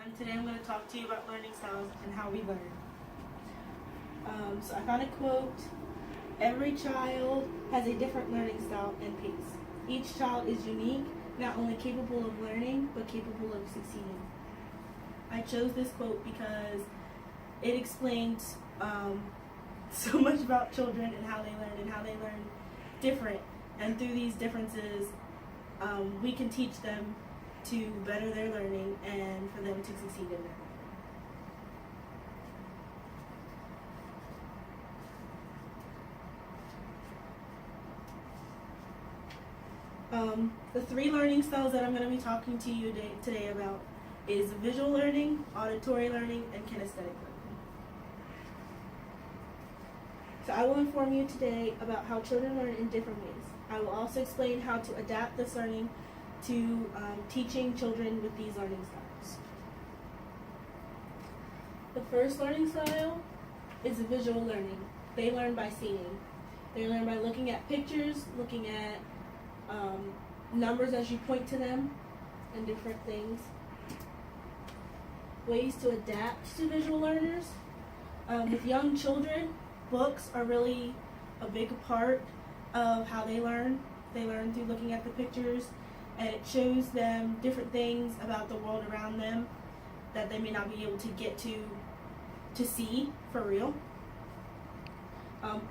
and today I'm going to talk to you about learning styles and how we learn. So I found a quote: every child has a different learning style and pace. Each child is unique, not only capable of learning, but capable of succeeding. I chose this quote because it explains so much about children and how they learn different. And through these differences, we can teach them to better their learning and for them to succeed in their learning. The three learning styles that I'm going to be talking to you today about is visual learning, auditory learning, and kinesthetic learning. So I will inform you today about how children learn in different ways. I will also explain how to adapt this learning to teaching children with these learning styles. The first learning style is visual learning. They learn by seeing. They learn by looking at pictures, looking at numbers as you point to them, and different things. Ways to adapt to visual learners. With young children, books are really a big part of how they learn. They learn through looking at the pictures, and it shows them different things about the world around them that they may not be able to get to see for real.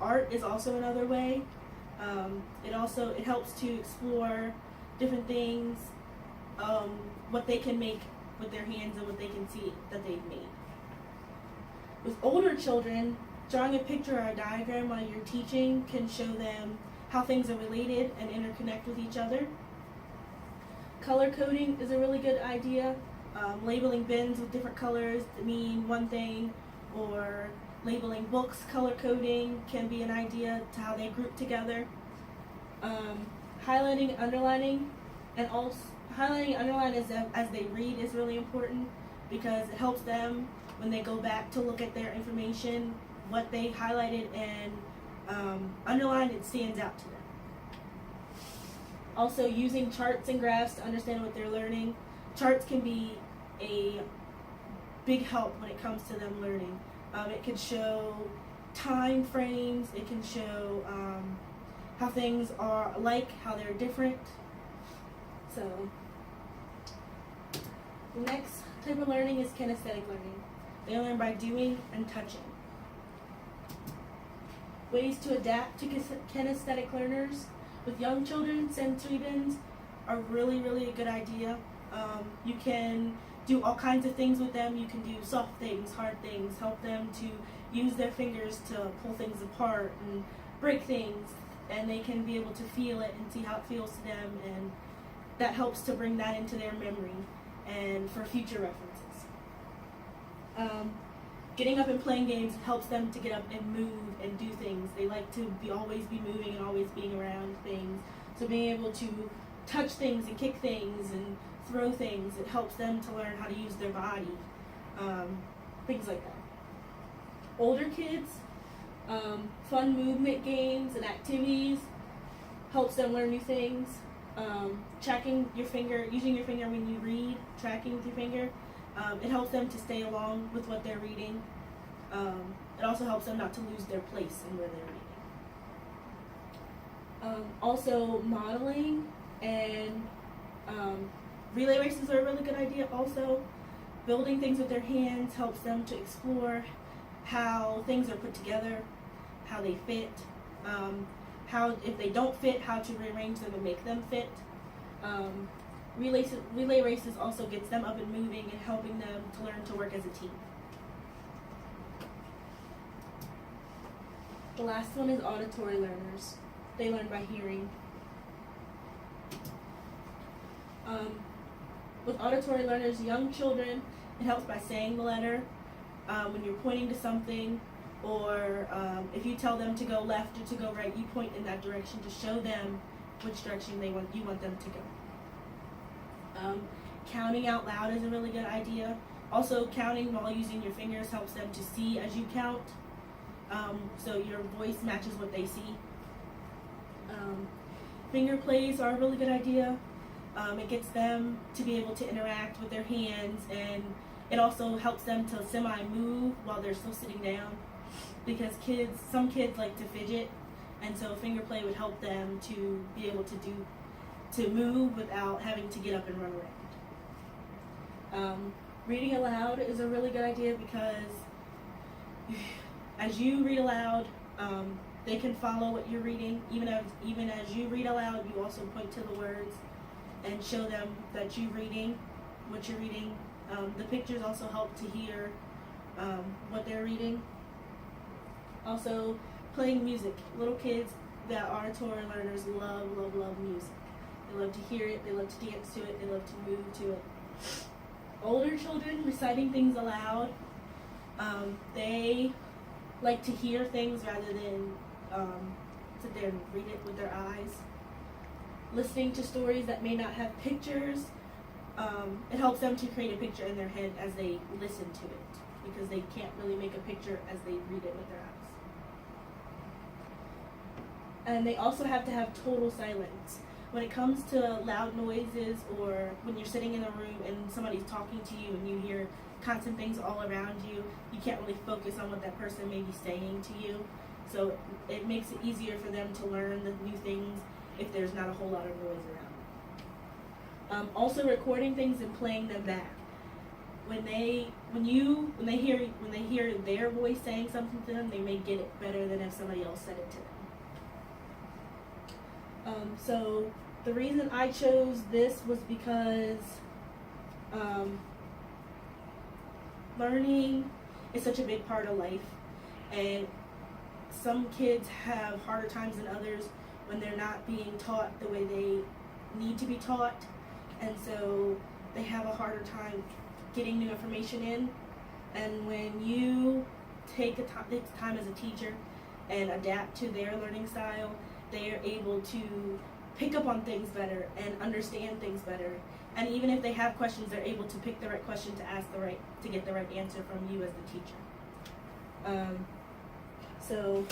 Art is also another way. It helps to explore different things, what they can make with their hands and what they can see that they've made. With older children, drawing a picture or a diagram while you're teaching can show them how things are related and interconnect with each other. Color coding is a really good idea. Labeling bins with different colors that mean one thing, or labeling books color coding can be an idea to how they group together. Highlighting and underlining, and also highlighting and underlining as they read is really important because it helps them when they go back to look at their information, what they highlighted and underlined, it stands out to them. Also, using charts and graphs to understand what they're learning. Charts can be a big help when it comes to them learning. It can show time frames, it can show how things are alike, how they're different. So, the next type of learning is kinesthetic learning. They learn by doing and touching. Ways to adapt to kinesthetic learners. With young children, sensory bins are really a good idea. You can do all kinds of things with them. You can do soft things, hard things, help them to use their fingers to pull things apart and break things, and they can be able to feel it and see how it feels to them, and that helps to bring that into their memory and for future references. Getting up and playing games helps them to get up and move and do things. They like to always be moving and always being around things. So being able to touch things and kick things and throw things, it helps them to learn how to use their body. Things like that. Older kids, fun movement games and activities helps them learn new things. Tracking your finger, using your finger when you read, tracking with your finger. It helps them to stay along with what they're reading. It also helps them not to lose their place in where they're reading. Also, modeling and relay races are a really good idea also. Building things with their hands helps them to explore how things are put together, how they fit, how, if they don't fit, how to rearrange them and make them fit. Relay races also gets them up and moving and helping them to learn to work as a team. The last one is auditory learners. They learn by hearing. With auditory learners, young children, it helps by saying the letter. When you're pointing to something, or if you tell them to go left or to go right, you point in that direction to show them which direction you want them to go. Counting out loud is a really good idea. Also, counting while using your fingers helps them to see as you count, so your voice matches what they see. Finger plays are a really good idea. It gets them to be able to interact with their hands, and It also helps them to semi-move while they're still sitting down, because some kids like to fidget, and so finger play would help them to be able to move without having to get up and run around. Reading aloud is a really good idea, because as you read aloud, they can follow what you're reading. Even as you read aloud, you also point to the words and show them that you're reading what you're reading. The pictures also help to hear what they're reading. Also, playing music. Little kids that are auditory learners love music. They love to hear it, they love to dance to it, they love to move to it. Older children, reciting things aloud. They like to hear things rather than sit there and read it with their eyes. Listening to stories that may not have pictures, it helps them to create a picture in their head as they listen to it, because they can't really make a picture as they read it with their eyes. And they also have to have total silence. When it comes to loud noises, or when you're sitting in a room and somebody's talking to you and you hear constant things all around you, you can't really focus on what that person may be saying to you. So it makes it easier for them to learn the new things if there's not a whole lot of noise around. Also, recording things and playing them back. When they hear their voice saying something to them, they may get it better than if somebody else said it to them. So the reason I chose this was because learning is such a big part of life, and some kids have harder times than others when they're not being taught the way they need to be taught, and so they have a harder time getting new information in. And when you take the time as a teacher and adapt to their learning style, they are able to pick up on things better and understand things better. And even if they have questions, they're able to pick the right question to ask to get the right answer from you as the teacher. So